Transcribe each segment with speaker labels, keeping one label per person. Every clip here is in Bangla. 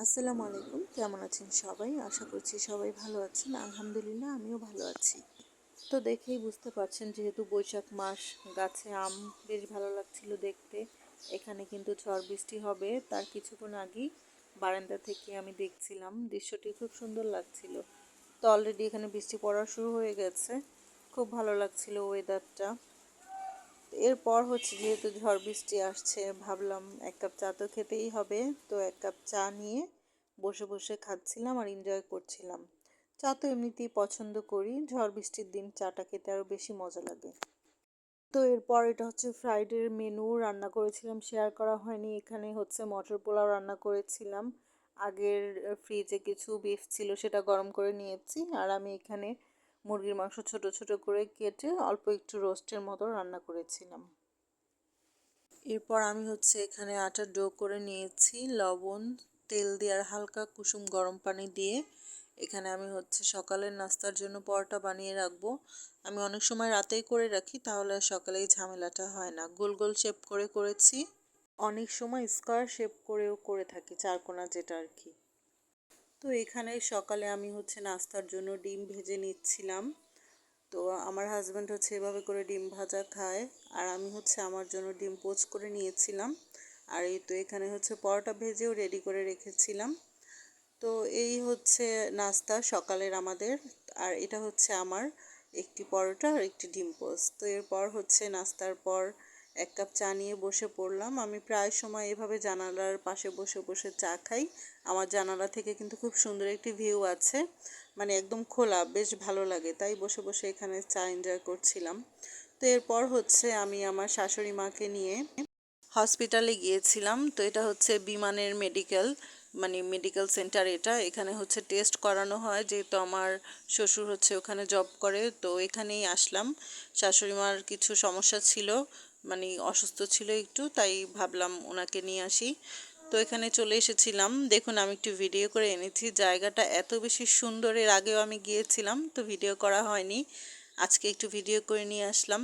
Speaker 1: আসসালামু আলাইকুম, কেমন আছেন সবাই? আশা করছি সবাই ভালো আছেন। আলহামদুলিল্লাহ আমিও ভালো আছি। তো দেখেই বুঝতে পারছেন, যেহেতু বৈশাখ মাস, গাছে আম বেশ ভালো লাগছিল দেখতে। এখানে কিন্তু ঝড় বৃষ্টি হবে তার কিছুক্ষণ আগেই বারান্দা থেকে আমি দেখছিলাম, দৃশ্যটি খুব সুন্দর লাগছিল। তো অলরেডি এখানে বৃষ্টি পড়া শুরু হয়ে গেছে, খুব ভালো লাগছিল ওয়েদারটা। এরপর যেহেতু ঝড় বৃষ্টি আসছে, ভাবলাম এক কাপ চা তো খেতেই হবে। তো এক কাপ চা নিয়ে বসে বসে খাচ্ছিলাম আর এনজয় করছিলাম। চা তো এমনিতেই পছন্দ করি, ঝড় বৃষ্টির দিন চাটা খেতে আরও বেশি মজা লাগে। তো এরপর এটা ফ্রাইডের মেনু রান্না করেছিলাম, শেয়ার করা হয়নি। এখানে মটর পোলাও রান্না করেছিলাম। আগের ফ্রিজে কিছু বিফ ছিল, সেটা গরম করে নিয়েছি। আর আমি এখানে মুরগির মাংস ছোট ছোট করে কেটে অল্প একটু রোস্টের মতো রান্না করেছিলাম। এরপর আমি এখানে আটার ডো করে নিয়েছি, লবণ, তেল দিয়ে আর হালকা কুসুম গরম পানি দিয়ে। এখানে আমি সকালের নাস্তার জন্য পরোটা বানিয়ে রাখবো। আমি অনেক সময় রাতেই করে রাখি, তাহলে আর সকালেই ঝামেলাটা হয় না। গোল গোল শেপ করে করেছি, অনেক সময় স্কোয়ার শেপ করেও করে থাকি, চারকোনা যেটা আর কি। তো এখানে সকালে আমি নাস্তার জন্য ডিম ভেজে নিচ্ছিলাম। তো আমার হাজব্যান্ড এভাবে করে ডিম ভাজা খায়, আর আমি আমার জন্য ডিম পোচ করে নিয়েছিলাম। আর এই তো এখানে পরোটা ভেজেও রেডি করে রেখেছিলাম। তো এই নাস্তা সকালের আমাদের। আর এটা আমার একটি পরোটা আর একটি ডিম পোচ। তো এরপর নাস্তার পর এক কাপ চা নিয়ে বসে পড়লাম। আমি প্রায় সময় এভাবে জানালার পাশে বসে বসে চা খাই। আমার জানালা থেকে কিন্তু খুব সুন্দর একটি ভিউ আছে, মানে একদম খোলা, বেশ ভালো লাগে। তাই বসে বসে এখানে চা এনজয় করছিলাম। তো এরপর আমি আমার শাশুড়ি মাকে নিয়ে হসপিটালে গিয়েছিলাম। তো এটা বিমানের মেডিকেল সেন্টার। এখানে টেস্ট করানো হয়, যেহেতু আমার শ্বশুর ওখানে জব করে। তো এখানেই আসলাম। শাশুড়ি মার কিছু সমস্যা ছিল, মানে অসুস্থ ছিল একটু, তাই ভাবলাম ওনাকে নিয়ে আসি। তো এখানে চলে এসেছিলাম। দেখুন, আমি একটু ভিডিও করে এনেছি। জায়গাটা এত বেশি সুন্দর, এর আগেও আমি গিয়েছিলাম, তো ভিডিও করা হয়নি। আজকে একটু ভিডিও করে নিয়ে আসলাম।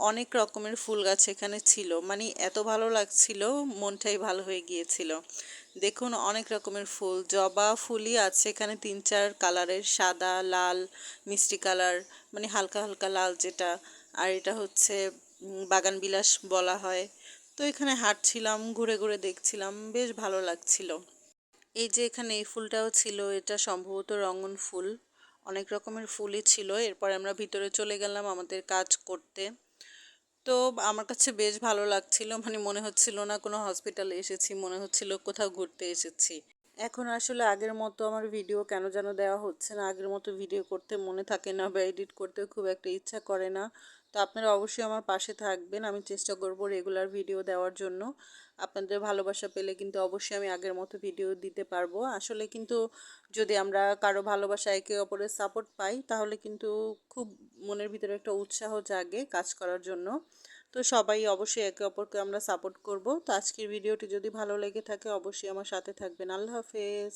Speaker 1: অনেক রকমের ফুল গাছ এখানে ছিল, মানে এত ভালো লাগছিল, মনটাই ভালো হয়ে গিয়েছিল। দেখুন, অনেক রকমের ফুল, জবা ফুলই আছে এখানে 3-4 কালারের, সাদা, লাল, মিষ্টি কালার, মানে হালকা হালকা লাল যেটা। আর এটা বাগান বিলাস বলা হয়। তো এখানে হাঁটছিলাম, ঘুরে ঘুরে দেখছিলাম, বেশ ভালো লাগছিল। এই যে এখানে এই ফুলটাও ছিল, এটা সম্ভবত রঙন ফুল। অনেক রকমের ফুলই ছিল। এরপর আমরা ভিতরে চলে গেলাম আমাদের কাজ করতে। তো আমার কাছে বেশ ভালো লাগছিল, মানে মনে হচ্ছিল না কোনো হসপিটালে এসেছি, মনে হচ্ছিল কোথাও ঘুরতে এসেছি। এখন আসলে আগের মতো আমার ভিডিও কেন যেন দেওয়া হচ্ছে না, আগের মতো ভিডিও করতে মনে থাকে না, বা এডিট করতে খুব একটা ইচ্ছা করে না। তো আপনারা অবশ্যই আমার পাশে থাকবেন, আমি চেষ্টা করব রেগুলার ভিডিও দেওয়ার জন্য। আপনাদের ভালোবাসা পেলে কিন্তু অবশ্যই আমি আগের মতো ভিডিও দিতে পারবো। আসলে কিন্তু যদি আমরা কারো ভালোবাসা, একে অপরের সাপোর্ট পাই, তাহলে কিন্তু খুব মনের ভিতরে একটা উৎসাহ জাগে কাজ করার জন্য। তো সবাই অবশ্যই একে অপরকে আমরা সাপোর্ট করব। তো আজকের ভিডিওটি যদি ভালো লেগে থাকে, অবশ্যই আমার সাথে থাকবেন। আল্লাহ হাফেজ।